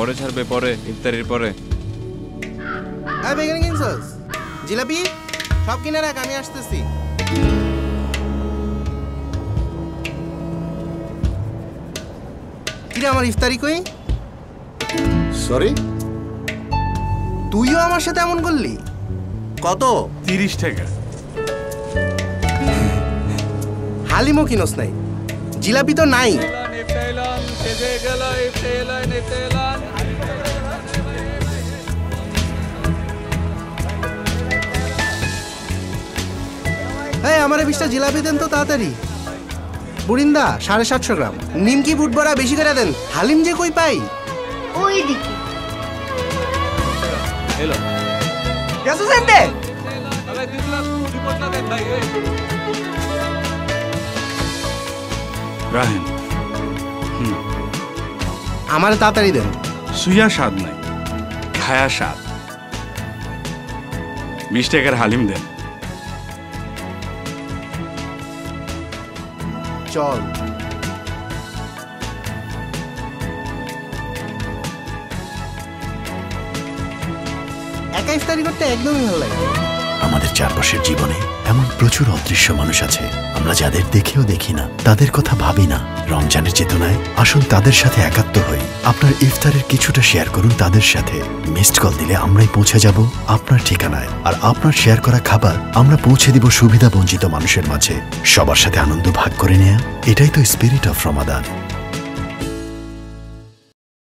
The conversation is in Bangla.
পরে ছাড়বে, পরে ইফতারির পরে। বেগুনি কিনছস? জিলাপি সব কিনে রাখ, আমি আসতেছি। কিরে আমার ইফতারি কই? সরি, তুইও আমার সাথে এমন করলি? কত? 30 টাকা। হালিমও কিনস নাই, জিলাপি তো নাই। আমারে 20টা জিলাপি দেন তো তাড়াতাড়ি। বুড়িন্দা 750 গ্রাম। নিমকি বুট বড়া বেশি করে দেন। হালিম যে কই পাই? ওই দিকে। এলো গেছো সেন্টে? রাহেন, আমারে তাড়াতাড়ি দেন। সুইয়া স্বাদ নাই, খায়া স্বাদ। 20 টাকার হালিম দেন। চল। একা ইফতারি করতে একদমই ভালো লাগে। আমাদের চারপাশের জীবনে এমন প্রচুর অদৃশ্য মানুষ আছে, আমরা যাদের দেখেও দেখি না, তাদের কথা ভাবি না। রমজানের চেতনায় আসুন তাদের সাথে একাত্ম হই। আপনার ইফতারের কিছুটা শেয়ার করুন তাদের সাথে। মিসড কল দিলে আমরাই পৌঁছে যাব আপনার ঠিকানায়, আর আপনার শেয়ার করা খাবার আমরা পৌঁছে দিব সুবিধা বঞ্চিত মানুষের মাঝে। সবার সাথে আনন্দ ভাগ করে নেয়া, এটাই তো স্পিরিট অফ রমাদান।